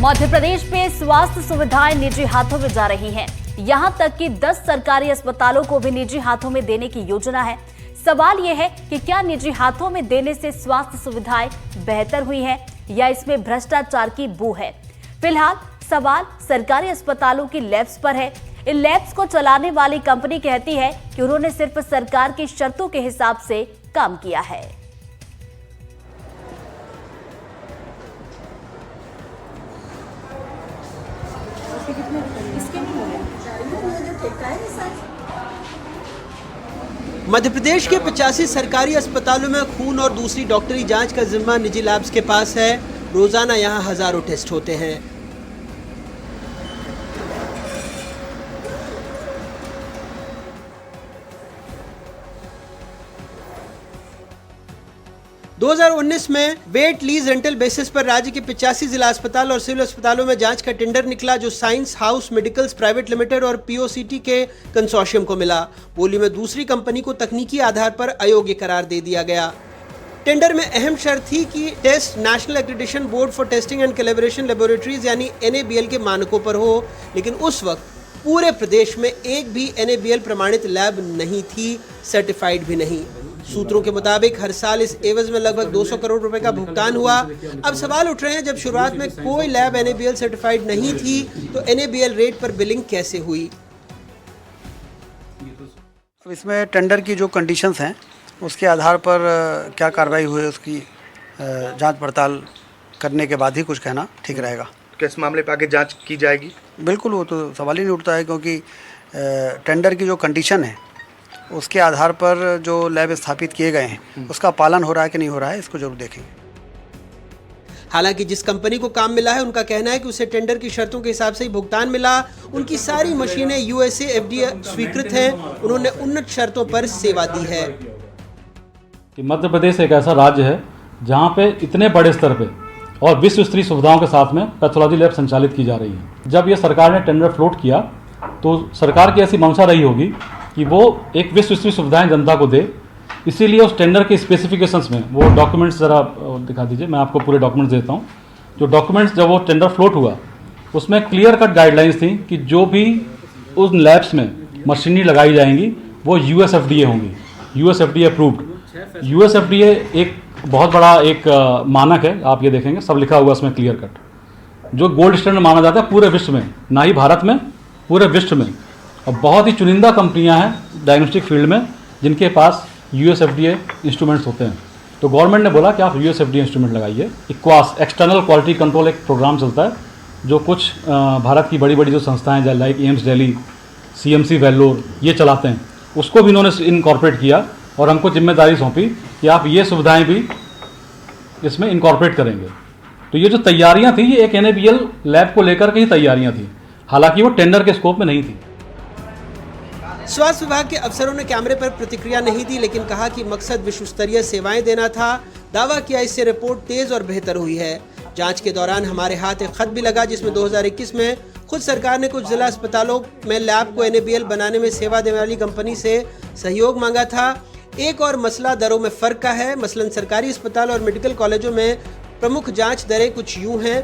मध्य प्रदेश में स्वास्थ्य सुविधाएं निजी हाथों में जा रही हैं। यहां तक कि 10 सरकारी अस्पतालों को भी निजी हाथों में देने की योजना है। सवाल यह है कि क्या निजी हाथों में देने से स्वास्थ्य सुविधाएं बेहतर हुई हैं या इसमें भ्रष्टाचार की बू है। फिलहाल सवाल सरकारी अस्पतालों की लैब्स पर है। इन लैब्स को चलाने वाली कंपनी कहती है कि उन्होंने सिर्फ सरकार की शर्तों के हिसाब से काम किया है। मध्य प्रदेश के 85 सरकारी अस्पतालों में खून और दूसरी डॉक्टरी जांच का जिम्मा निजी लैब्स के पास है। रोजाना यहां हजारों टेस्ट होते हैं। दो 2019 में वेट लीज रेंटल बेसिस पर राज्य के 85 जिला अस्पताल और सिविल अस्पतालों में जांच का टेंडर निकला, जो science house medicals private limited और पीओसीटी के कंसोर्शियम को मिला। बोली में दूसरी कंपनी को तकनीकी आधार पर अयोग्य करार दे दिया गया। टेंडर में अहम शर्त थी कि test national accreditation board for testing and calibration laboratories यानी NABL के मानकों पर हो, लेकिन उस वक्त पूरे प्रदेश में एक भी NABL प्रमाणित लैब नहीं थी, सर्टिफाइड भी नहीं। सूत्रों के मुताबिक हर साल इस एवज में लगभग 200 करोड़ रुपए का भुगतान हुआ। अब सवाल उठ रहे हैं, जब शुरुआत में कोई लैब NABL सर्टिफाइड नहीं थी तो NABL रेट पर बिलिंग कैसे हुई। अब इसमें टेंडर की जो कंडीशंस हैं उसके आधार पर क्या कार्रवाई हुई उसकी जांच पड़ताल करने के बाद ही कुछ कहना ठीक रहेगा। किस मामले पर आगे जांच की जाएगी? बिल्कुल, वो तो सवाल ही नहीं उठता है, क्योंकि टेंडर की जो कंडीशन है उसके आधार पर जो लैब स्थापित किए गए हैं उसका पालन हो रहा है कि नहीं हो रहा है, इसको जरूर देखेंगे। हालांकि जिस कंपनी को काम मिला है उनका कहना है कि उसे टेंडर की शर्तों के हिसाब से ही भुगतान मिला। उनकी सारी मशीनें USA FDA स्वीकृत हैं। उन्होंने उन्नत शर्तों पर सेवा दी है। कि मध्य प्रदेश एक ऐसा राज्य है जहां पे इतने बड़े स्तर पे और विश्व स्तरीय सुविधाओं के साथ में पैथोलॉजी लैब संचालित की जा रही है। जब ये सरकार ने टेंडर फ्लोट किया तो सरकार की ऐसी मंशा रही होगी कि वो एक विश्व स्तरीय सुविधाएं जनता को दे, इसीलिए उस टेंडर के स्पेसिफिकेशंस में वो डॉक्यूमेंट्स ज़रा दिखा दीजिए, मैं आपको पूरे डॉक्यूमेंट्स देता हूँ। जो डॉक्यूमेंट्स जब वो टेंडर फ्लोट हुआ उसमें क्लियर कट गाइडलाइंस थी कि जो भी उन लैब्स में मशीनरी लगाई जाएंगी वो US FDA होंगी, US FDA approved. US FDA एक बहुत बड़ा एक मानक है, आप ये देखेंगे सब लिखा हुआ उसमें क्लियर कट, जो गोल्ड स्टैंडर्ड माना जाता है पूरे विश्व में, ना ही भारत में, पूरे विश्व में। और बहुत ही चुनिंदा कंपनियां हैं डायग्नोस्टिक फील्ड में जिनके पास US FDA इंस्ट्रूमेंट्स होते हैं। तो गवर्नमेंट ने बोला कि आप US FDA इंस्ट्रूमेंट लगाइए। इक्वास एक्सटर्नल क्वालिटी कंट्रोल एक प्रोग्राम चलता है जो कुछ भारत की बड़ी बड़ी जो संस्थाएं हैं like AIIMS Delhi, CMC Vellore, ये चलाते हैं, उसको भी इन्होंने इनकॉर्पोरेट किया और हमको जिम्मेदारी सौंपी कि आप ये सुविधाएँ भी इसमें इनकॉर्पोरेट करेंगे। तो ये जो तैयारियाँ थी ये एक NABL लैब को लेकर के ही तैयारियाँ थी, हालांकि वो टेंडर के स्कोप में नहीं थी। स्वास्थ्य विभाग के अफसरों ने कैमरे पर प्रतिक्रिया नहीं दी, लेकिन कहा कि मकसद विश्व स्तरीय सेवाएं देना था। दावा किया इससे रिपोर्ट तेज और बेहतर हुई है। जांच के दौरान हमारे हाथ एक खत भी लगा जिसमें 2021 में खुद सरकार ने कुछ जिला अस्पतालों में लैब को NABL बनाने में सेवा देने वाली कंपनी से सहयोग मांगा था। एक और मसला दरों में फर्क का है। मसलन सरकारी अस्पताल और मेडिकल कॉलेजों में प्रमुख जाँच दरें कुछ यूँ हैं।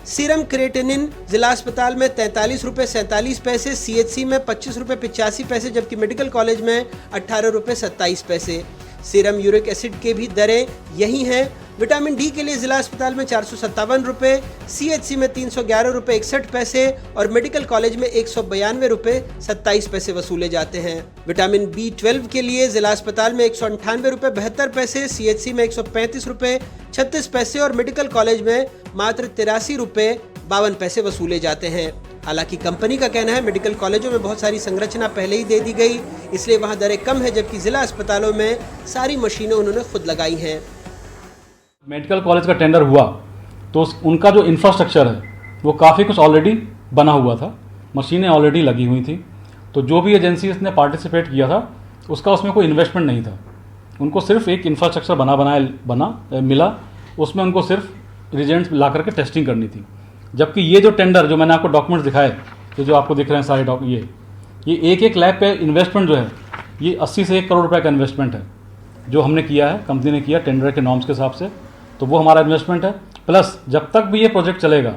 सीरम क्रिएटिनिन जिला अस्पताल में 43 रुपये 47 पैसे, CHC में 25 रुपये 85 पैसे, जबकि मेडिकल कॉलेज में 18 रुपये 27 पैसे। सीरम यूरिक एसिड के भी दरें यही हैं। विटामिन D के लिए जिला अस्पताल में 457 रुपये, CHC में 311 रुपये 61 पैसे और मेडिकल कॉलेज में 192 रुपये 27 पैसे वसूले जाते हैं। विटामिन B12 के लिए जिला अस्पताल में 198 रुपये 72 पैसे, CHC में 135 रुपये 36 पैसे और मेडिकल कॉलेज में मात्र 83 रुपये 52 पैसे वसूले जाते हैं। हालांकि कंपनी का कहना है मेडिकल कॉलेजों में बहुत सारी संरचना पहले ही दे दी गई, इसलिए वहां दरें कम है, जबकि जिला अस्पतालों में सारी मशीनें उन्होंने खुद लगाई हैं। मेडिकल कॉलेज का टेंडर हुआ तो उनका जो इंफ्रास्ट्रक्चर है वो काफ़ी कुछ ऑलरेडी बना हुआ था, मशीनें ऑलरेडी लगी हुई थी। तो जो भी एजेंसीज ने पार्टिसिपेट किया था उसका उसमें कोई इन्वेस्टमेंट नहीं था। उनको सिर्फ एक इंफ्रास्ट्रक्चर बना मिला, उसमें उनको सिर्फ रिजेंट्स ला करके टेस्टिंग करनी थी। जबकि ये जो टेंडर जो मैंने आपको डॉक्यूमेंट्स दिखाए, ये जो आपको दिख रहे हैं सारे ये एक लैब पे इन्वेस्टमेंट जो है ये 80 से 1 करोड़ रुपए का इन्वेस्टमेंट है जो हमने किया है, कंपनी ने किया टेंडर के नॉर्म्स के हिसाब से। तो वो हमारा इन्वेस्टमेंट है। प्लस जब तक भी ये प्रोजेक्ट चलेगा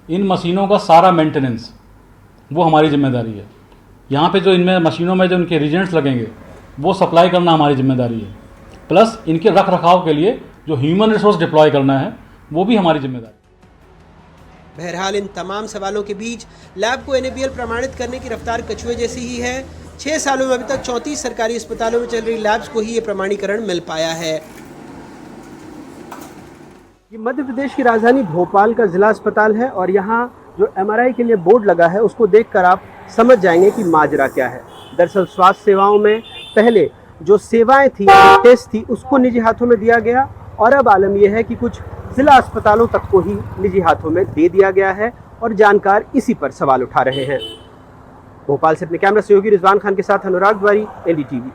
इन मशीनों का सारा मेंटेनेंस वो हमारी जिम्मेदारी है। यहाँ पे जो इनमें मशीनों में जो इनके रिजेंट्स लगेंगे वो सप्लाई करना हमारी जिम्मेदारी है, प्लस इनके रख रखाव के लिए जो ह्यूमन रिसोर्स डिप्लॉय करना है वो भी हमारी जिम्मेदारी है। बहरहाल इन तमाम सवालों के बीच लैब को NABL प्रमाणित करने की रफ्तार कछुए जैसी ही है। 6 सालों में अभी तक 34 सरकारी अस्पतालों में चल रही लैब्स को ही ये प्रमाणीकरण मिल पाया है। ये मध्य प्रदेश की राजधानी भोपाल का जिला अस्पताल है और यहाँ जो MRI के लिए बोर्ड लगा है उसको देखकर आप समझ जाएंगे कि माजरा क्या है। दरअसल स्वास्थ्य सेवाओं में पहले जो सेवाएं थी, टेस्ट थी, उसको निजी हाथों में दिया गया और अब आलम यह है कि कुछ जिला अस्पतालों तक को ही निजी हाथों में दे दिया गया है और जानकार इसी पर सवाल उठा रहे हैं। भोपाल से अपने कैमरा सहयोगी रिजवान खान के साथ अनुराग द्वारी, NDTV।